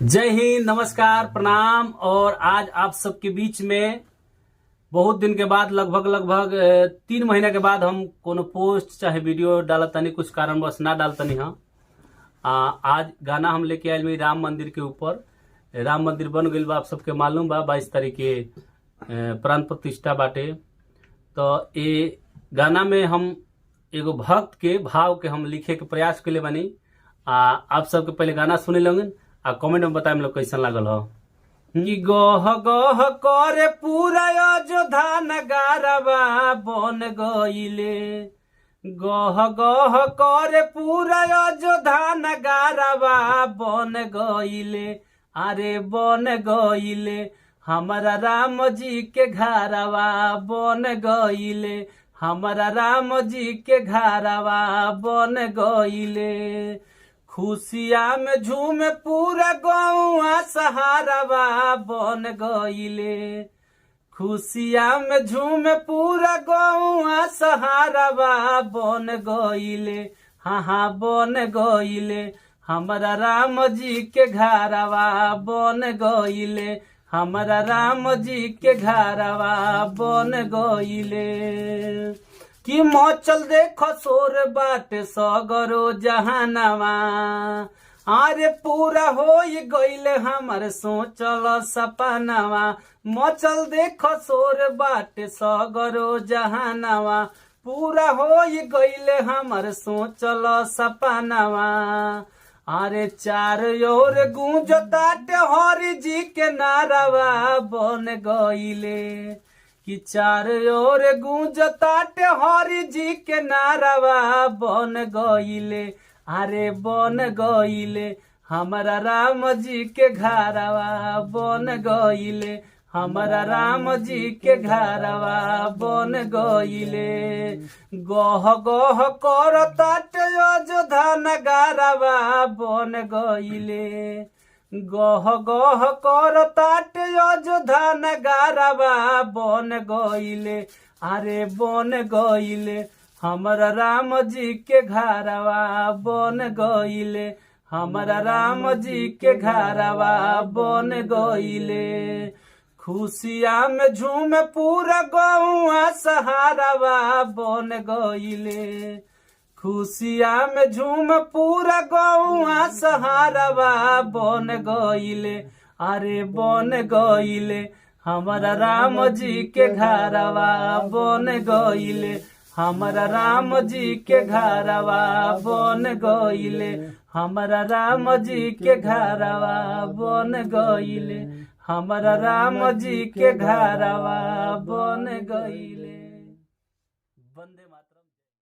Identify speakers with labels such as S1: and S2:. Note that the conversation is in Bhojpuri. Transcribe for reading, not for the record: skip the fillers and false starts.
S1: जय हिंद, नमस्कार, प्रणाम। और आज आप सबके बीच में बहुत दिन के बाद लगभग 3 महीना के बाद हम कोनो पोस्ट चाहे वीडियो डालतनी, कुछ कारणवश ना डालतनी। हाँ, आज गाना हम लेके आयल में राम मंदिर के ऊपर। राम मंदिर बन गईल बा, आप सबके मालूम बा। 22 तारीख के प्राण प्रतिष्ठा बाटे। तो ये गाना में हम एगो भक्त के भाव के हम लिखे के प्रयास के लिए बनी। आप सबके पहले गाना सुने लोगन आ कमेंट में बताए लोग कैसा लागल हो। कि गह गह करे पूरा अयोध्या नगारवा बन गईले, गह गह करे पूरा अयोध्या नगारवा बन गईले। अरे बन गईले हमारा राम जी के घरवा बन गईले, हमारा राम जी के घरवा बन गईले। खुशिया में झूमे पूरा गौआ सहारवा बन गईले, खुशिया में झूमे पूरा गौआ सहारवा बन गईले। हाँ हाँ बन गईले हमारा राम जी के घरवा बन गईले, हमारा राम जी के घरवा बन गईले। कि मचल देखो सोर बाटे सगरो जहानवा, अरे पूरा हो गईले हमारे सोचल सपनवा। मचल देखो सोर बाटे सगरो जहानवा, पूरा हो गईले हमारे सोचल सपनवा। अरे चार ओर गूंज ताटे हरि जी के नारवा बन गईले, कि चार ओर गूंज ताटे हरि जी के नारवा बन गईले। अरे बन गईले हमारा राम जी के घरवा बन गईले, हमारा राम जी के घरवा बन गईले। गह गह कर ताटे अयोध्या नगारवा बन गईले, गह गह कर ताटे अयोध्या नगारवा बन गईले। अरे बन गईले हमारा राम जी के घरवा बन गईले, हमारा राम जी के घरवा बन गईले। खुशिया में झूमे पूरा गौआ सहारवा बन गईले, खुशिया में झूम पूरा गौआ सहारवा बन गईले। अरे बन गईले हमारा राम जी के घरवा बन गईले, हमारा राम जी के घरवा बन गईले, हमारा राम जी के घरवा बन गईले, हमारा राम जी के घरवा बन गईले। वंदे मातरम।